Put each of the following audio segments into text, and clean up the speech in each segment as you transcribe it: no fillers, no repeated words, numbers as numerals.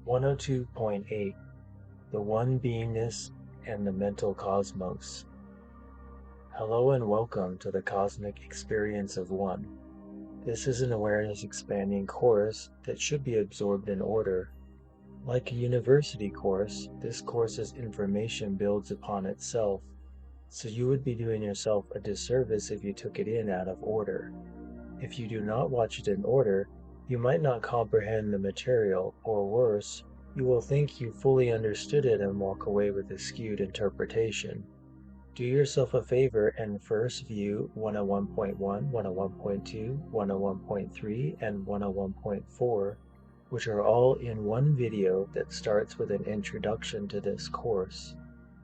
102.8 The One Beingness and the Mental Cosmos. Hello and welcome to the Cosmic Experience of One. This is an awareness expanding course that should be absorbed in order. Like a university course, this course's information builds upon itself, so you would be doing yourself a disservice if you took it in out of order. If you do not watch it in order, you might not comprehend the material, or worse, you will think you fully understood it and walk away with a skewed interpretation. Do yourself a favor and first view 101.1, 101.2, 101.3, and 101.4, which are all in one video that starts with an introduction to this course.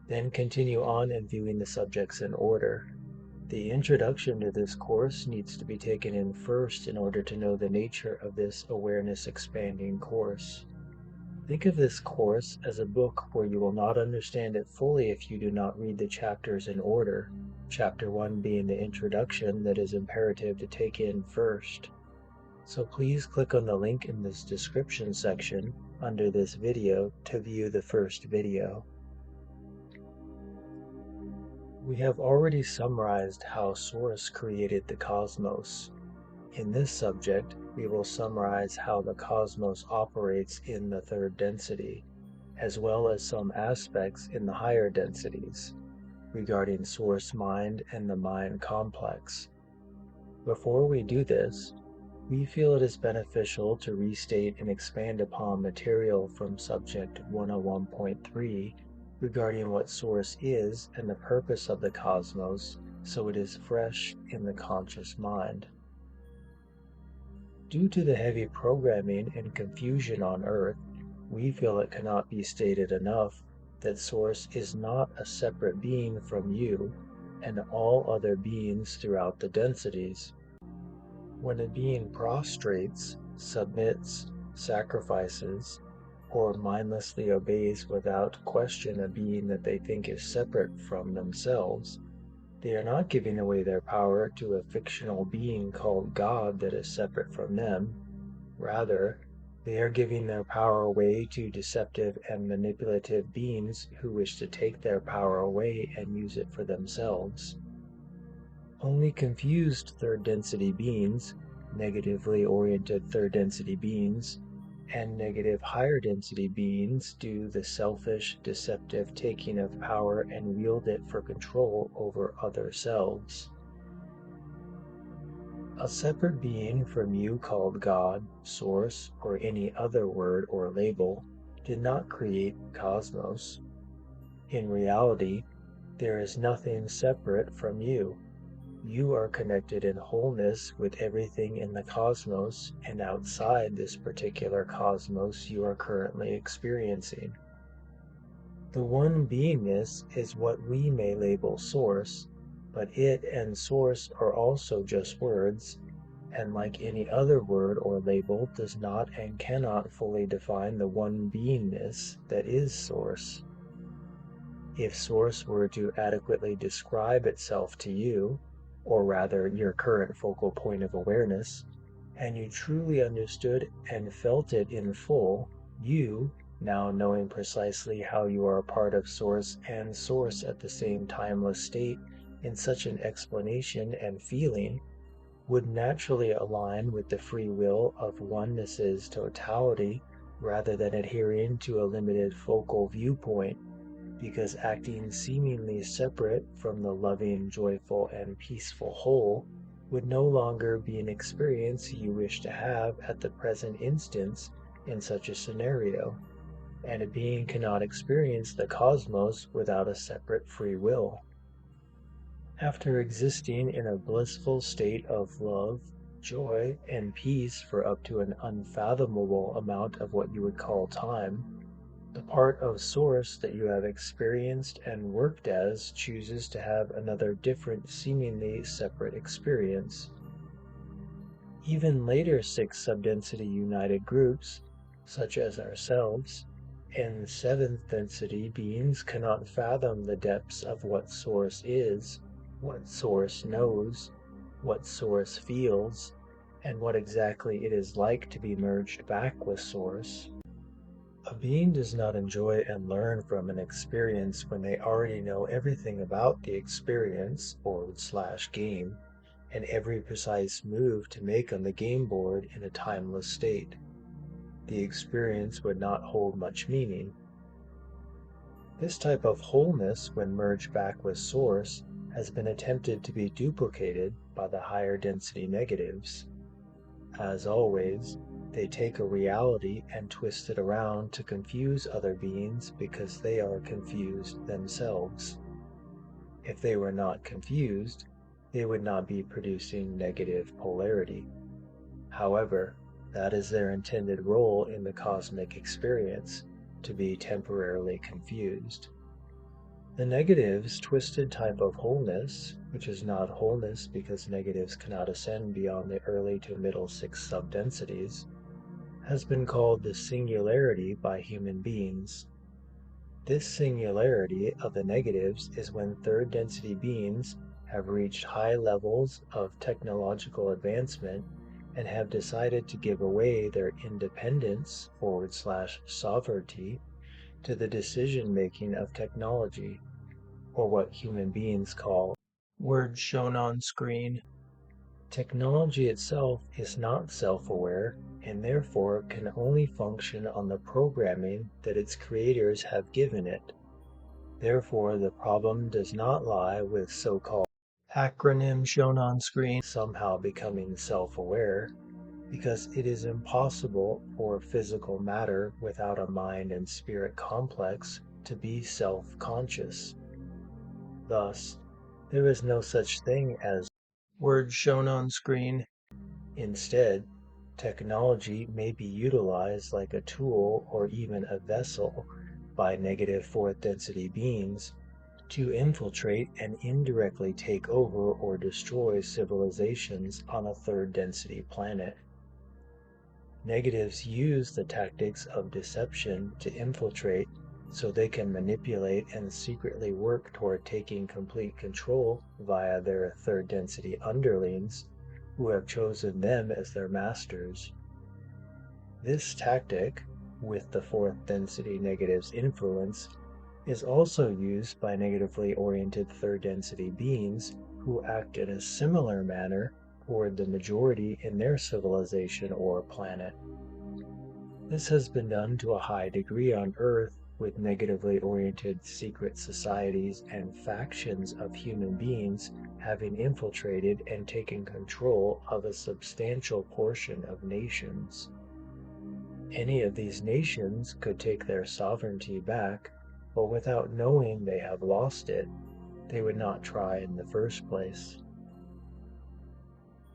Then continue on and viewing the subjects in order. The introduction to this course needs to be taken in first in order to know the nature of this awareness expanding course. Think of this course as a book where you will not understand it fully if you do not read the chapters in order, chapter 1 being the introduction that is imperative to take in first. So please click on the link in this description section under this video to view the first video. We have already summarized how Source created the cosmos. In this subject, we will summarize how the cosmos operates in the third density, as well as some aspects in the higher densities, regarding Source Mind and the Mind Complex. Before we do this, we feel it is beneficial to restate and expand upon material from Subject 101.3 regarding what Source is and the purpose of the cosmos, so it is fresh in the conscious mind. Due to the heavy programming and confusion on Earth, we feel it cannot be stated enough that Source is not a separate being from you and all other beings throughout the densities. When a being prostrates, submits, sacrifices, or mindlessly obeys without question a being that they think is separate from themselves, they are not giving away their power to a fictional being called God that is separate from them. Rather, they are giving their power away to deceptive and manipulative beings who wish to take their power away and use it for themselves. Only confused third density beings, negatively oriented third density beings, and negative higher density beings do the selfish, deceptive taking of power and wield it for control over other selves. A separate being from you called God, Source, or any other word or label did not create the cosmos. In reality, there is nothing separate from you. You are connected in wholeness with everything in the cosmos and outside this particular cosmos you are currently experiencing. The one beingness is what we may label Source, but it and Source are also just words, and like any other word or label does not and cannot fully define the one beingness that is Source. If Source were to adequately describe itself to you, or rather your current focal point of awareness, and you truly understood and felt it in full, you, now knowing precisely how you are a part of Source and Source at the same timeless state in such an explanation and feeling, would naturally align with the free will of oneness's totality rather than adhering to a limited focal viewpoint, because acting seemingly separate from the loving, joyful, and peaceful whole would no longer be an experience you wish to have at the present instance in such a scenario, and a being cannot experience the cosmos without a separate free will. After existing in a blissful state of love, joy, and peace for up to an unfathomable amount of what you would call time, the part of Source that you have experienced and worked as chooses to have another different, seemingly separate experience. Even later 6 subdensity united groups, such as ourselves, and 7th density beings cannot fathom the depths of what Source is, what Source knows, what Source feels, and what exactly it is like to be merged back with Source. A being does not enjoy and learn from an experience when they already know everything about the experience / game and every precise move to make on the game board in a timeless state. The experience would not hold much meaning. This type of wholeness, when merged back with Source, has been attempted to be duplicated by the higher density negatives. As always, they take a reality and twist it around to confuse other beings because they are confused themselves. If they were not confused, they would not be producing negative polarity. However, that is their intended role in the cosmic experience, to be temporarily confused. The negative's twisted type of wholeness, which is not wholeness because negatives cannot ascend beyond the early to middle 6 subdensities, has been called the singularity by human beings. This singularity of the negatives is when third density beings have reached high levels of technological advancement and have decided to give away their independence / sovereignty to the decision making of technology, or what human beings call words shown on screen. Technology itself is not self-aware and therefore can only function on the programming that its creators have given it. Therefore, the problem does not lie with so-called acronym shown on screen somehow becoming self-aware, because it is impossible for physical matter without a mind and spirit complex to be self-conscious. Thus, there is no such thing as words shown on screen. Instead, technology may be utilized like a tool or even a vessel by negative fourth density beings to infiltrate and indirectly take over or destroy civilizations on a third density planet. Negatives use the tactics of deception to infiltrate so they can manipulate and secretly work toward taking complete control via their third density underlings who have chosen them as their masters. This tactic, with the fourth density negative's influence, is also used by negatively oriented third density beings who act in a similar manner toward the majority in their civilization or planet. This has been done to a high degree on Earth with negatively oriented secret societies and factions of human beings having infiltrated and taken control of a substantial portion of nations. Any of these nations could take their sovereignty back, but without knowing they have lost it, they would not try in the first place.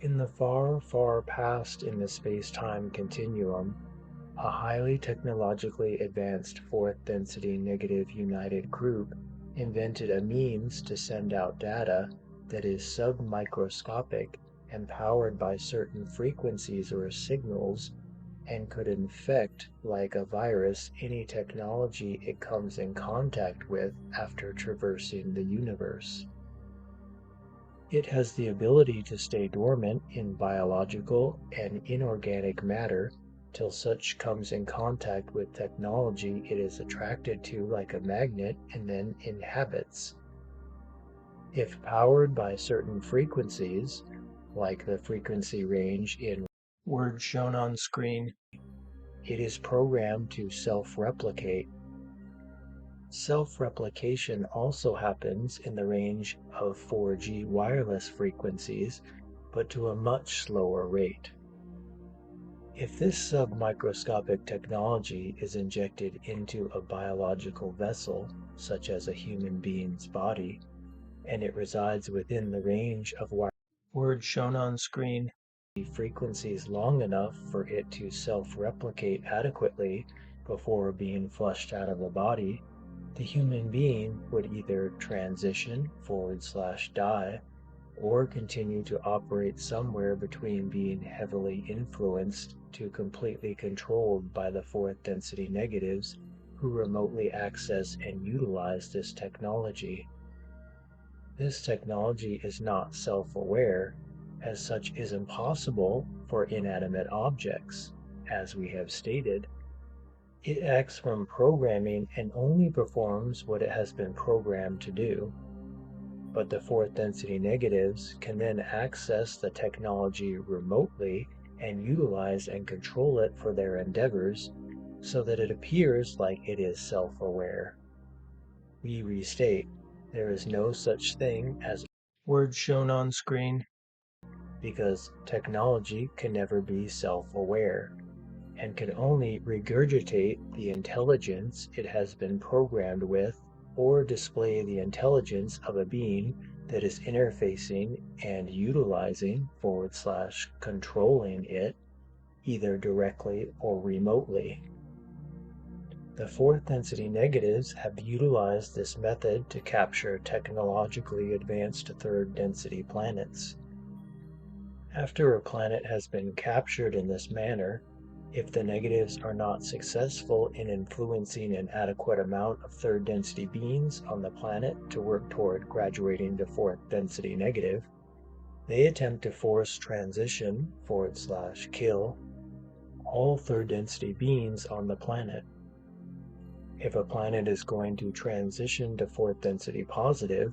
In the far, far past in the space-time continuum, a highly technologically advanced fourth density negative united group invented a means to send out data that is submicroscopic and powered by certain frequencies or signals and could infect like a virus any technology it comes in contact with after traversing the universe. It has the ability to stay dormant in biological and inorganic matter till such comes in contact with technology it is attracted to like a magnet and then inhabits. If powered by certain frequencies, like the frequency range in words shown on screen, it is programmed to self-replicate. Self-replication also happens in the range of 4G wireless frequencies, but to a much slower rate. If this submicroscopic technology is injected into a biological vessel, such as a human being's body, and it resides within the range of words shown on screen, frequencies long enough for it to self-replicate adequately before being flushed out of the body, the human being would either transition / die or continue to operate somewhere between being heavily influenced to completely controlled by the fourth density negatives who remotely access and utilize this technology. This technology is not self-aware, as such is impossible for inanimate objects, as we have stated. It acts from programming and only performs what it has been programmed to do. But the fourth density negatives can then access the technology remotely and utilize and control it for their endeavors so that it appears like it is self-aware. We restate, there is no such thing as words shown on screen because technology can never be self-aware and can only regurgitate the intelligence it has been programmed with or display the intelligence of a being that is interfacing and utilizing / controlling it either directly or remotely. The fourth density negatives have utilized this method to capture technologically advanced third density planets. After a planet has been captured in this manner, if the negatives are not successful in influencing an adequate amount of third density beings on the planet to work toward graduating to fourth density negative, they attempt to force transition / kill all third density beings on the planet. If a planet is going to transition to fourth density positive,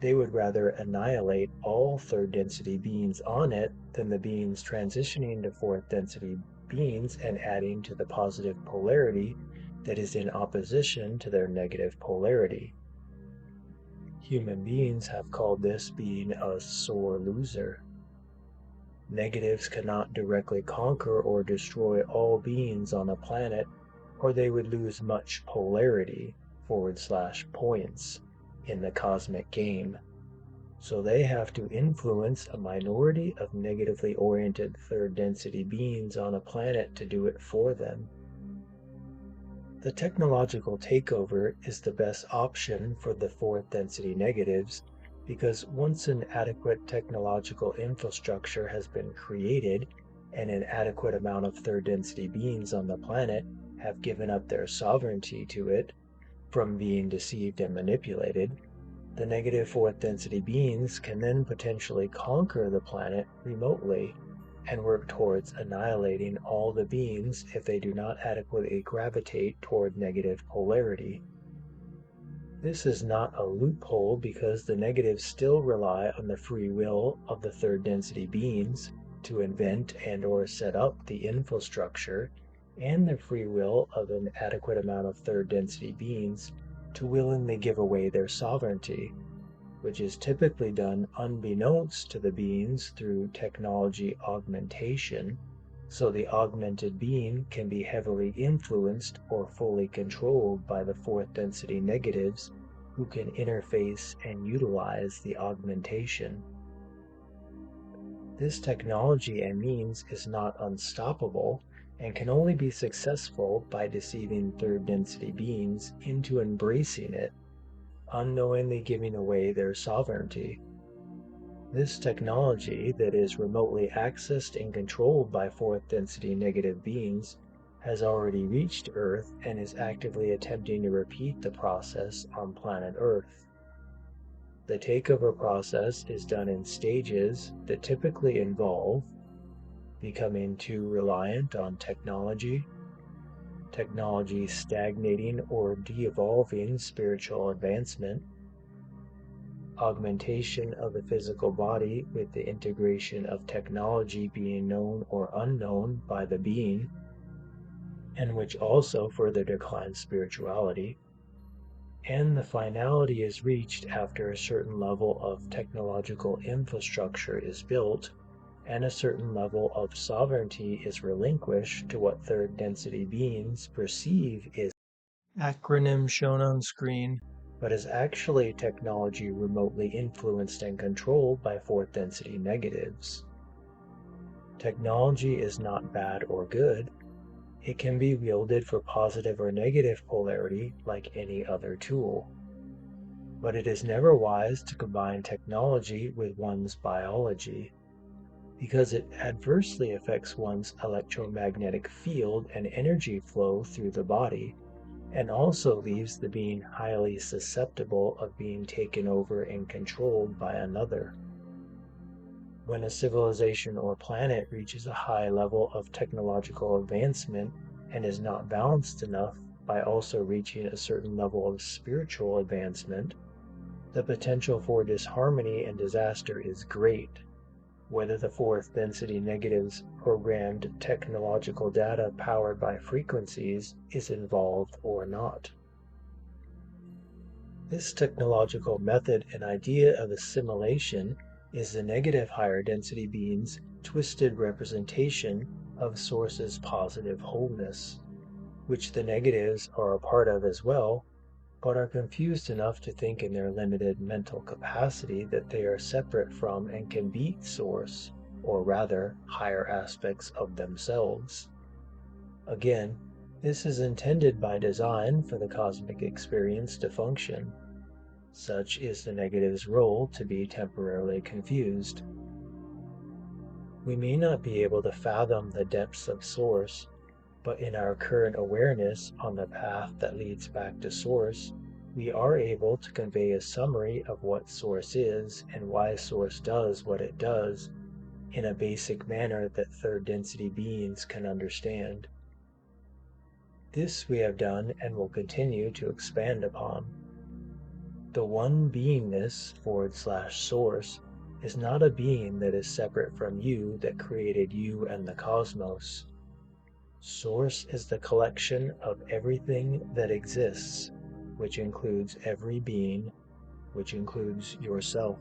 they would rather annihilate all third density beings on it than the beings transitioning to fourth density beings and adding to the positive polarity that is in opposition to their negative polarity. Human beings have called this being a sore loser. Negatives cannot directly conquer or destroy all beings on a planet, or they would lose much polarity / points in the cosmic game. So they have to influence a minority of negatively oriented third density beings on a planet to do it for them. The technological takeover is the best option for the fourth density negatives because once an adequate technological infrastructure has been created and an adequate amount of third density beings on the planet have given up their sovereignty to it from being deceived and manipulated, the negative fourth density beings can then potentially conquer the planet remotely and work towards annihilating all the beings if they do not adequately gravitate toward negative polarity. This is not a loophole because the negatives still rely on the free will of the third density beings to invent and/or set up the infrastructure and the free will of an adequate amount of third density beings to willingly give away their sovereignty, which is typically done unbeknownst to the beings through technology augmentation, so the augmented being can be heavily influenced or fully controlled by the fourth density negatives who can interface and utilize the augmentation. This technology and means is not unstoppable and can only be successful by deceiving third density beings into embracing it, unknowingly giving away their sovereignty. This technology that is remotely accessed and controlled by fourth density negative beings has already reached Earth and is actively attempting to repeat the process on planet Earth. The takeover process is done in stages that typically involve becoming too reliant on technology stagnating or de-evolving spiritual advancement, augmentation of the physical body with the integration of technology being known or unknown by the being, and which also further declines spirituality, and the finality is reached after a certain level of technological infrastructure is built and a certain level of sovereignty is relinquished to what third density beings perceive is acronym shown on screen, but is actually technology remotely influenced and controlled by fourth density negatives. Technology is not bad or good. It can be wielded for positive or negative polarity like any other tool. But it is never wise to combine technology with one's biology, because it adversely affects one's electromagnetic field and energy flow through the body, and also leaves the being highly susceptible of being taken over and controlled by another. When a civilization or planet reaches a high level of technological advancement and is not balanced enough by also reaching a certain level of spiritual advancement, the potential for disharmony and disaster is great, whether the fourth density negative's programmed technological data powered by frequencies is involved or not. This technological method and idea of assimilation is the negative higher density being's twisted representation of Source's positive wholeness, which the negatives are a part of as well, but are confused enough to think in their limited mental capacity that they are separate from and can beat Source, or rather, higher aspects of themselves. Again, this is intended by design for the cosmic experience to function. Such is the negative's role to be temporarily confused. We may not be able to fathom the depths of Source, but in our current awareness on the path that leads back to Source, we are able to convey a summary of what Source is and why Source does what it does in a basic manner that third density beings can understand. This we have done and will continue to expand upon. The one beingness / Source is not a being that is separate from you that created you and the cosmos. Source is the collection of everything that exists, which includes every being, which includes yourself.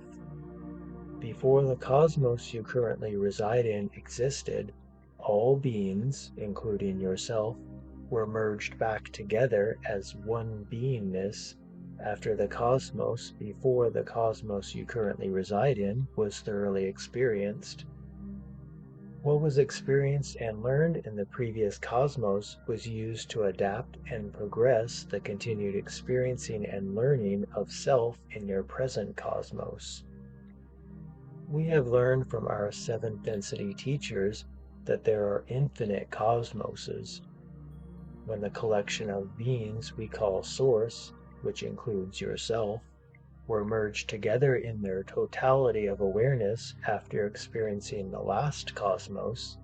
Before the cosmos you currently reside in existed, all beings, including yourself, were merged back together as one beingness after the cosmos before the cosmos you currently reside in was thoroughly experienced. What was experienced and learned in the previous cosmos was used to adapt and progress the continued experiencing and learning of self in your present cosmos. We have learned from our seventh density teachers that there are infinite cosmoses. When the collection of beings we call Source, which includes yourself, were merged together in their totality of awareness after experiencing the last cosmos,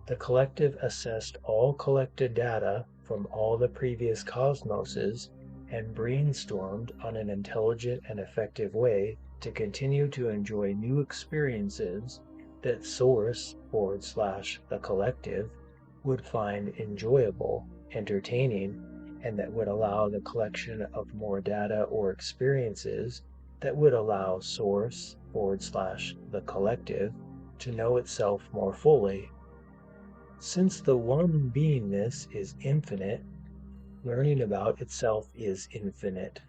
the collective assessed all collected data from all the previous cosmoses and brainstormed on an intelligent and effective way to continue to enjoy new experiences that Source / the collective would find enjoyable, entertaining, and that would allow the collection of more data or experiences that would allow Source / the collective to know itself more fully. Since the one beingness is infinite, learning about itself is infinite.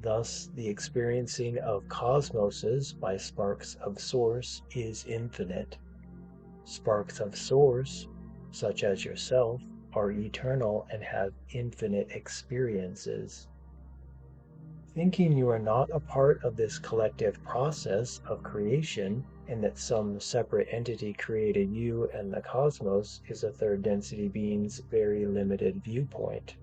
Thus, the experiencing of cosmoses by sparks of Source is infinite. Sparks of Source, such as yourself, are eternal and have infinite experiences. Thinking you are not a part of this collective process of creation and that some separate entity created you and the cosmos is a third density being's very limited viewpoint.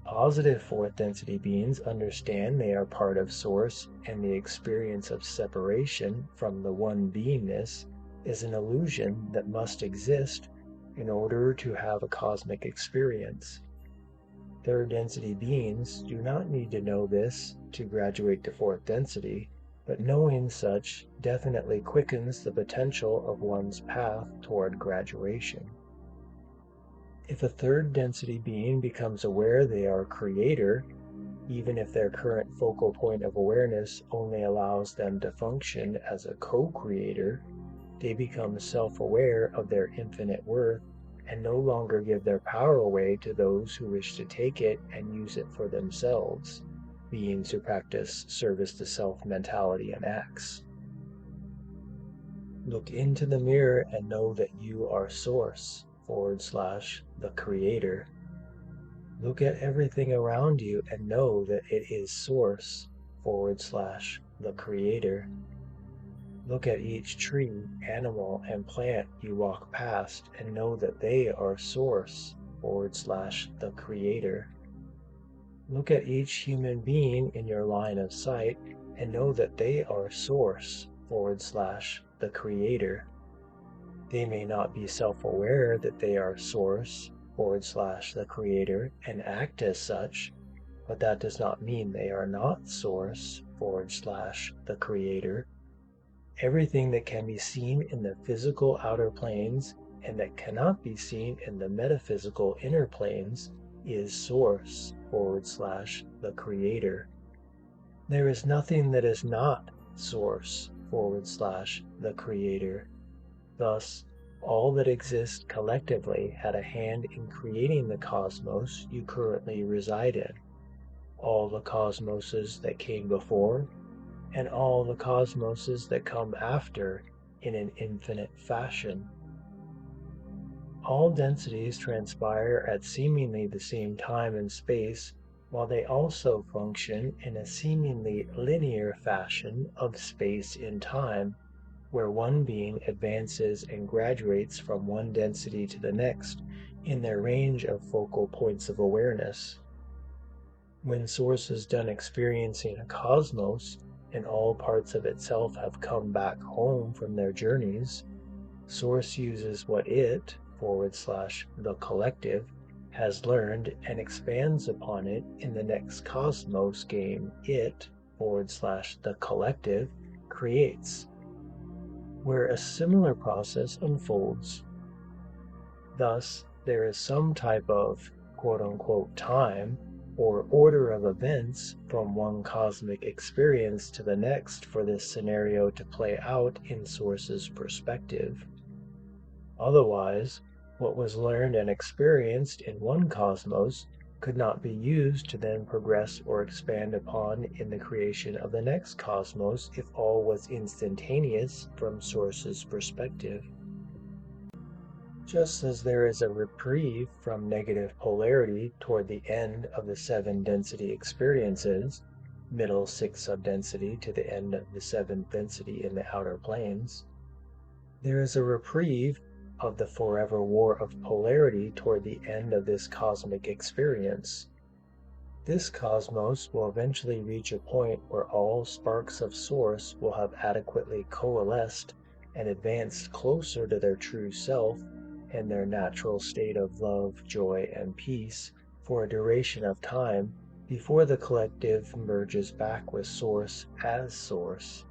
Positive fourth density beings understand they are part of Source, and the experience of separation from the one beingness is an illusion that must exist in order to have a cosmic experience. Third density beings do not need to know this to graduate to fourth density, but knowing such definitely quickens the potential of one's path toward graduation. If a third density being becomes aware they are a creator, even if their current focal point of awareness only allows them to function as a co-creator, they become self-aware of their infinite worth and no longer give their power away to those who wish to take it and use it for themselves, beings who practice service to self mentality and acts. Look into the mirror and know that you are Source / the Creator. Look at everything around you and know that it is Source / the Creator. Look at each tree, animal, and plant you walk past and know that they are Source / the Creator. Look at each human being in your line of sight and know that they are Source / the Creator. They may not be self-aware that they are source / the creator and act as such, but that does not mean they are not source / the creator. Everything that can be seen in the physical outer planes and that cannot be seen in the metaphysical inner planes is source / the creator. There is nothing that is not source / the creator. Thus, all that exists collectively had a hand in creating the cosmos you currently reside in, all the cosmoses that came before, and all the cosmoses that come after in an infinite fashion. All densities transpire at seemingly the same time and space, while they also function in a seemingly linear fashion of space in time, where one being advances and graduates from one density to the next in their range of focal points of awareness. When Source is done experiencing a cosmos, and all parts of itself have come back home from their journeys, Source uses what it / the collective has learned and expands upon it in the next cosmos game it / the collective creates, where a similar process unfolds. Thus, there is some type of quote-unquote time or order of events from one cosmic experience to the next for this scenario to play out in Source's perspective. Otherwise, what was learned and experienced in one cosmos could not be used to then progress or expand upon in the creation of the next cosmos if all was instantaneous from Source's perspective. Just as there is a reprieve from negative polarity toward the end of the 7 density experiences, middle 6 subdensity to the end of the 7th density in the outer planes, there is a reprieve of the forever war of polarity toward the end of this cosmic experience. This cosmos will eventually reach a point where all sparks of Source will have adequately coalesced and advanced closer to their true self and their natural state of love, joy, and peace for a duration of time before the collective merges back with Source as Source.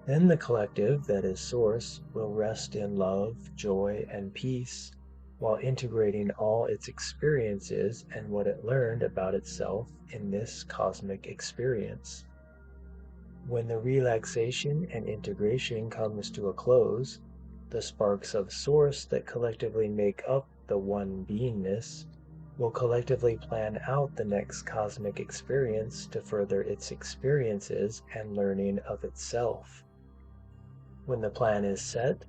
Then the collective, that is Source, will rest in love, joy, and peace, while integrating all its experiences and what it learned about itself in this cosmic experience. When the relaxation and integration comes to a close, the sparks of Source that collectively make up the one beingness will collectively plan out the next cosmic experience to further its experiences and learning of itself. When the plan is set,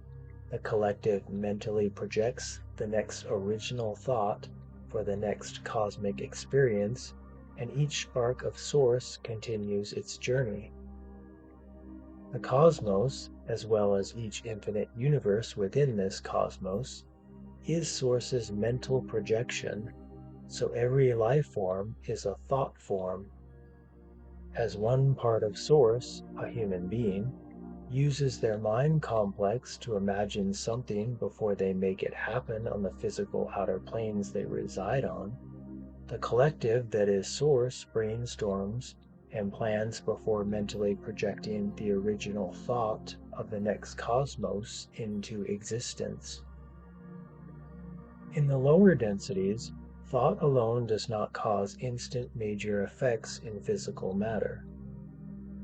the collective mentally projects the next original thought for the next cosmic experience, and each spark of Source continues its journey. The cosmos, as well as each infinite universe within this cosmos, is Source's mental projection, so every life form is a thought form. As one part of Source, a human being, uses their mind complex to imagine something before they make it happen on the physical outer planes they reside on, the collective that is Source brainstorms and plans before mentally projecting the original thought of the next cosmos into existence. In the lower densities, thought alone does not cause instant major effects in physical matter.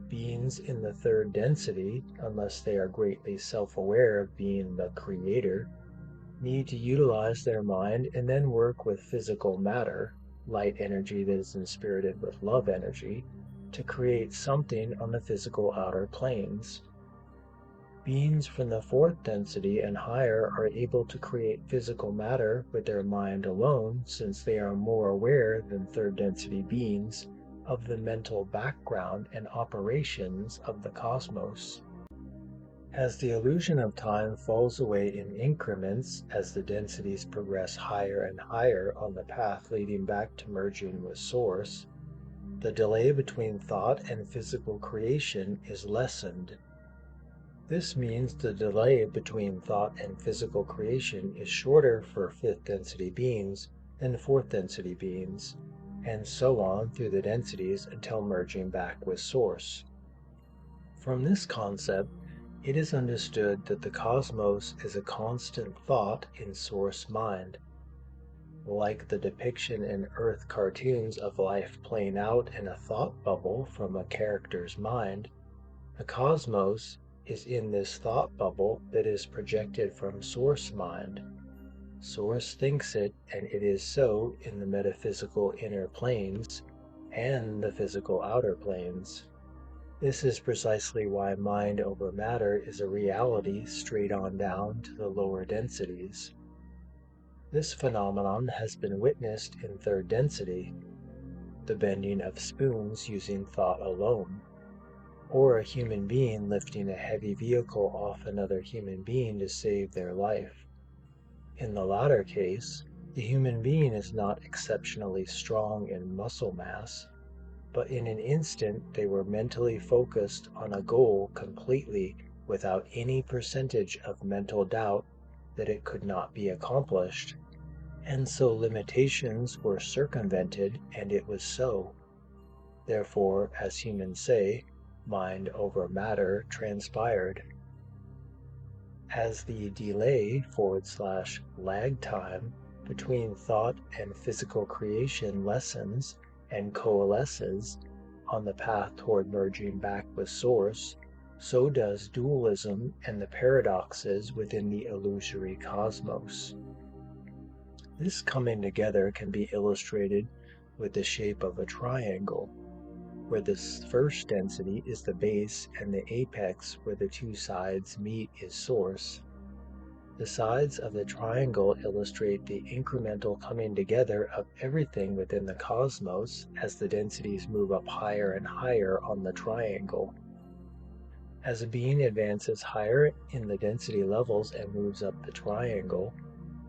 Beings in the 3rd density, unless they are greatly self-aware of being the creator, need to utilize their mind and then work with physical matter, light energy that is inspirited with love energy, to create something on the physical outer planes. Beings from the 4th density and higher are able to create physical matter with their mind alone, since they are more aware than 3rd density beings of the mental background and operations of the cosmos. As the illusion of time falls away in increments as the densities progress higher and higher on the path leading back to merging with Source, the delay between thought and physical creation is lessened. This means the delay between thought and physical creation is shorter for fifth density beings than fourth density beings, and so on through the densities until merging back with Source. From this concept, it is understood that the cosmos is a constant thought in Source mind. Like the depiction in Earth cartoons of life playing out in a thought bubble from a character's mind, the cosmos is in this thought bubble that is projected from Source mind. Source thinks it, and it is so in the metaphysical inner planes and the physical outer planes. This is precisely why mind over matter is a reality straight on down to the lower densities. This phenomenon has been witnessed in third density, the bending of spoons using thought alone, or a human being lifting a heavy vehicle off another human being to save their life. In the latter case, the human being is not exceptionally strong in muscle mass, but in an instant they were mentally focused on a goal completely without any percentage of mental doubt that it could not be accomplished, and so limitations were circumvented, and it was so. Therefore, as humans say, mind over matter transpired. As the delay/lag time between thought and physical creation lessens and coalesces on the path toward merging back with Source, so does dualism and the paradoxes within the illusory cosmos. This coming together can be illustrated with the shape of a triangle, where the first density is the base and the apex where the two sides meet is Source. The sides of the triangle illustrate the incremental coming together of everything within the cosmos as the densities move up higher and higher on the triangle. As a being advances higher in the density levels and moves up the triangle,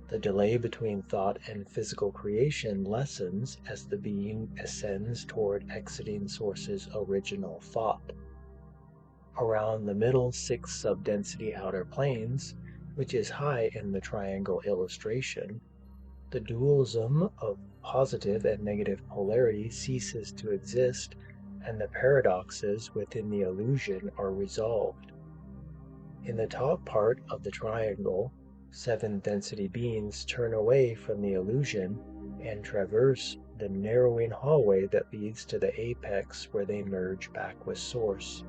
the delay between thought and physical creation lessens as the being ascends toward exiting Source's original thought. Around the middle 6 sub-density outer planes, which is high in the triangle illustration, the dualism of positive and negative polarity ceases to exist, and the paradoxes within the illusion are resolved. In the top part of the triangle, 7 density beings turn away from the illusion and traverse the narrowing hallway that leads to the apex where they merge back with Source.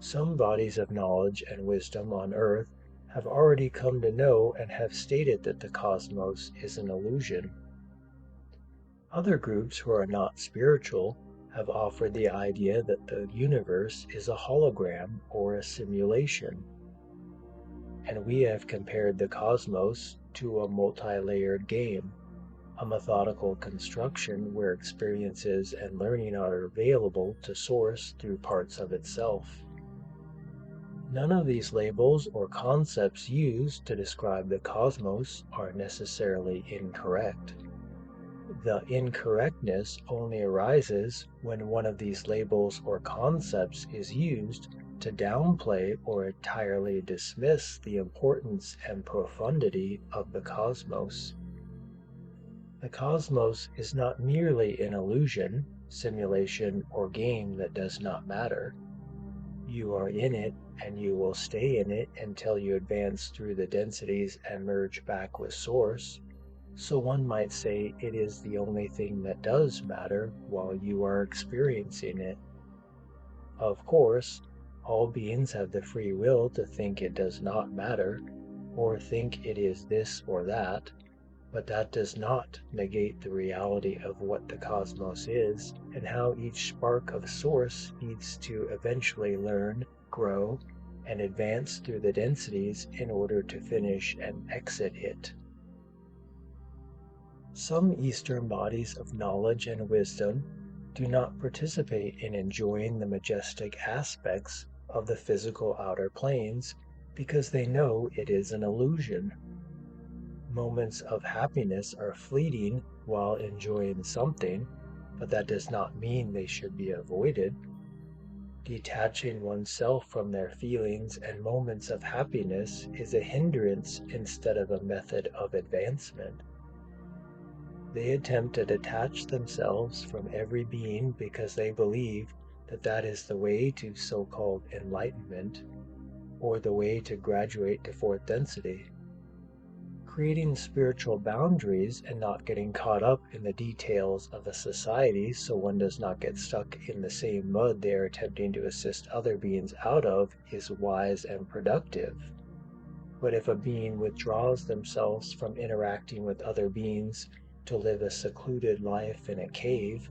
Some bodies of knowledge and wisdom on Earth have already come to know and have stated that the cosmos is an illusion. Other groups who are not spiritual have offered the idea that the universe is a hologram or a simulation. And we have compared the cosmos to a multi-layered game, a methodical construction where experiences and learning are available to Source through parts of itself. None of these labels or concepts used to describe the cosmos are necessarily incorrect. The incorrectness only arises when one of these labels or concepts is used to downplay or entirely dismiss the importance and profundity of the cosmos. The cosmos is not merely an illusion, simulation, or game that does not matter. You are in it, and you will stay in it until you advance through the densities and merge back with Source. So one might say it is the only thing that does matter while you are experiencing it. Of course, all beings have the free will to think it does not matter, or think it is this or that, but that does not negate the reality of what the cosmos is and how each spark of Source needs to eventually learn, grow, and advance through the densities in order to finish and exit it. Some Eastern bodies of knowledge and wisdom do not participate in enjoying the majestic aspects of the physical outer planes because they know it is an illusion. Moments of happiness are fleeting while enjoying something, but that does not mean they should be avoided. Detaching oneself from their feelings and moments of happiness is a hindrance instead of a method of advancement. They attempt to detach themselves from every being because they believe that that is the way to so-called enlightenment, or the way to graduate to fourth density. Creating spiritual boundaries and not getting caught up in the details of a society so one does not get stuck in the same mud they are attempting to assist other beings out of is wise and productive. But if a being withdraws themselves from interacting with other beings to live a secluded life in a cave,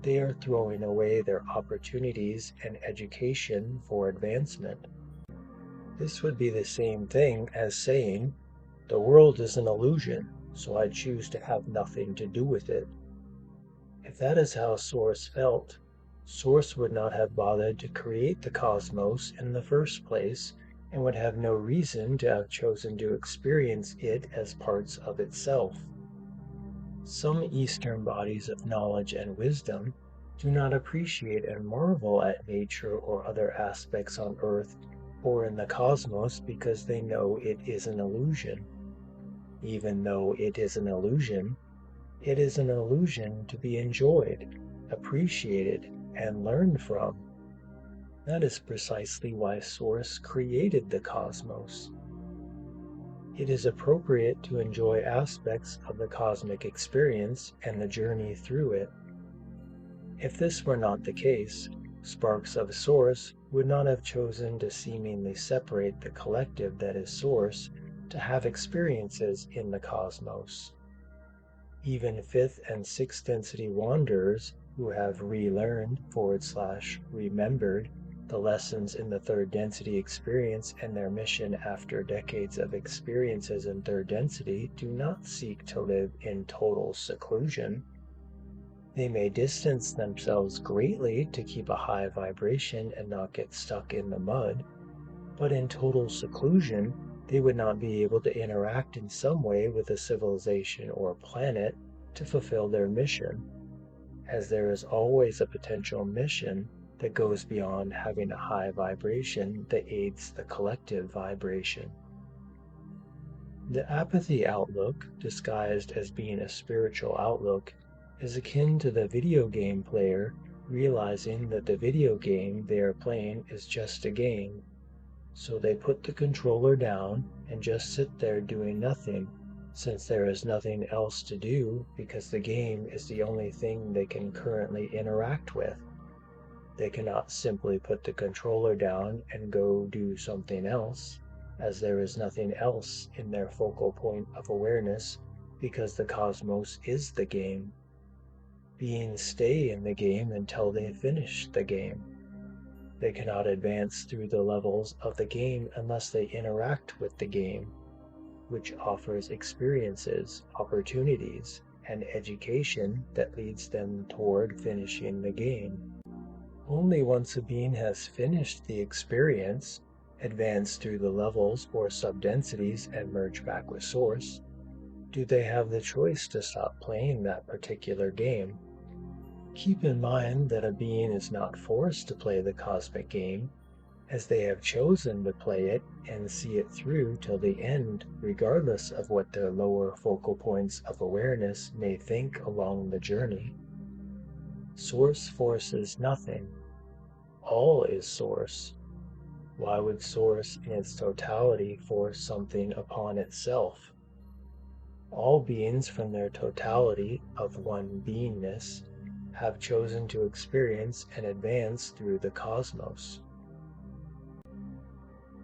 they are throwing away their opportunities and education for advancement. This would be the same thing as saying, "The world is an illusion, so I choose to have nothing to do with it." If that is how Source felt, Source would not have bothered to create the cosmos in the first place and would have no reason to have chosen to experience it as parts of itself. Some Eastern bodies of knowledge and wisdom do not appreciate and marvel at nature or other aspects on Earth or in the cosmos because they know it is an illusion. Even though it is an illusion to be enjoyed, appreciated, and learned from. That is precisely why Source created the cosmos. It is appropriate to enjoy aspects of the cosmic experience and the journey through it. If this were not the case, sparks of Source would not have chosen to seemingly separate the collective that is Source to have experiences in the cosmos. Even fifth and sixth density wanderers who have relearned/remembered the lessons in the third density experience and their mission after decades of experiences in third density do not seek to live in total seclusion. They may distance themselves greatly to keep a high vibration and not get stuck in the mud, but in total seclusion, they would not be able to interact in some way with a civilization or planet to fulfill their mission, as there is always a potential mission that goes beyond having a high vibration that aids the collective vibration. The apathy outlook, disguised as being a spiritual outlook, is akin to the video game player realizing that the video game they are playing is just a game. So they put the controller down and just sit there doing nothing, since there is nothing else to do because the game is the only thing they can currently interact with. They cannot simply put the controller down and go do something else, as there is nothing else in their focal point of awareness because the cosmos is the game. Beings stay in the game until they finish the game. They cannot advance through the levels of the game unless they interact with the game, which offers experiences, opportunities, and education that leads them toward finishing the game. Only once a being has finished the experience, advanced through the levels or subdensities and merge back with Source, do they have the choice to stop playing that particular game. Keep in mind that a being is not forced to play the cosmic game, as they have chosen to play it and see it through till the end, regardless of what their lower focal points of awareness may think along the journey. Source forces nothing. All is Source. Why would Source in its totality force something upon itself? All beings from their totality of one beingness have chosen to experience and advance through the cosmos.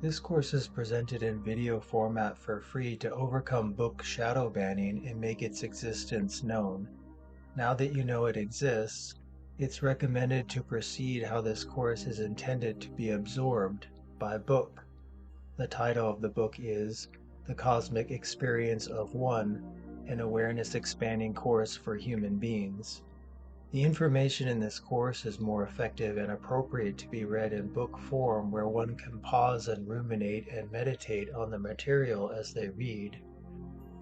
This course is presented in video format for free to overcome book shadow banning and make its existence known. Now that you know it exists, it's recommended to proceed how this course is intended to be absorbed by book. The title of the book is The Cosmic Experience of One, an awareness expanding course for human beings. The information in this course is more effective and appropriate to be read in book form where one can pause and ruminate and meditate on the material as they read.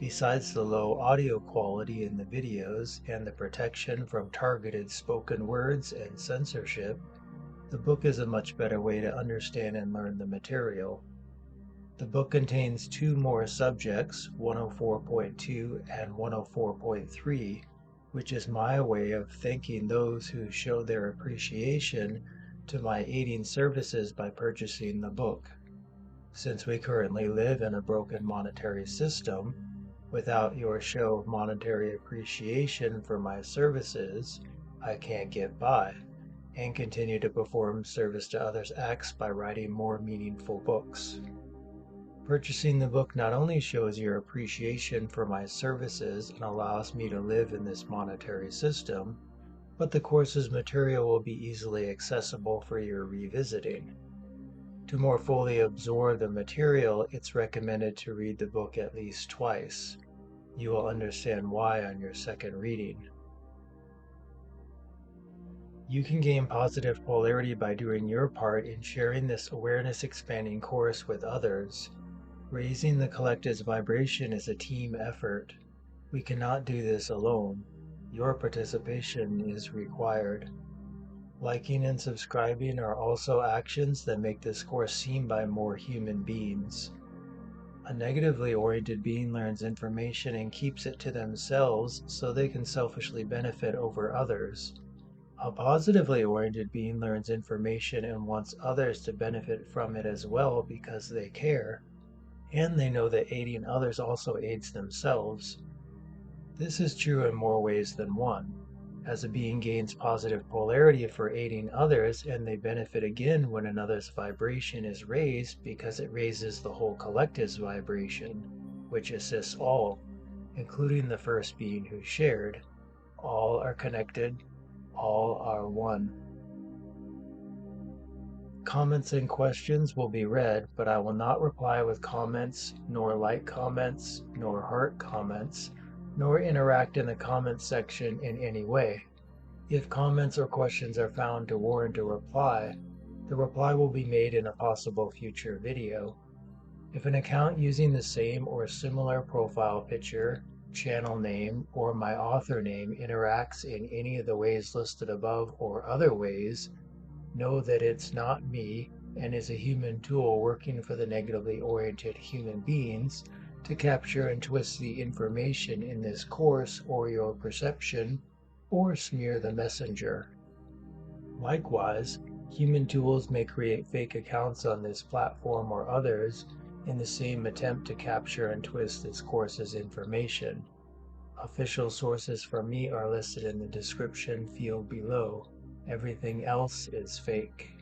Besides the low audio quality in the videos and the protection from targeted spoken words and censorship, The book is a much better way to understand and learn the material. The book contains two more subjects, 104.2 and 104.3, which is my way of thanking those who show their appreciation to my aiding services by purchasing the book. Since we currently live in a broken monetary system, without your show of monetary appreciation for my services, I can't get by and continue to perform service to others acts by writing more meaningful books. Purchasing the book not only shows your appreciation for my services and allows me to live in this monetary system, but the course's material will be easily accessible for your revisiting. To more fully absorb the material, it's recommended to read the book at least twice. You will understand why on your second reading. You can gain positive polarity by doing your part in sharing this awareness-expanding course with others. Raising the collective's vibration is a team effort. We cannot do this alone. Your participation is required. Liking and subscribing are also actions that make this course seen by more human beings. A negatively oriented being learns information and keeps it to themselves so they can selfishly benefit over others. A positively oriented being learns information and wants others to benefit from it as well because they care. And they know that aiding others also aids themselves. This is true in more ways than one. As a being gains positive polarity for aiding others, and they benefit again when another's vibration is raised because it raises the whole collective's vibration, which assists all, including the first being who shared. All are connected, all are one. Comments and questions will be read, but I will not reply with comments, nor like comments, nor heart comments, nor interact in the comments section in any way. If comments or questions are found to warrant a reply, the reply will be made in a possible future video. If an account using the same or similar profile picture, channel name, or my author name interacts in any of the ways listed above or other ways, know that it's not me and is a human tool working for the negatively oriented human beings to capture and twist the information in this course or your perception, or smear the messenger. Likewise, human tools may create fake accounts on this platform or others in the same attempt to capture and twist this course's information. Official sources for me are listed in the description field below. Everything else is fake.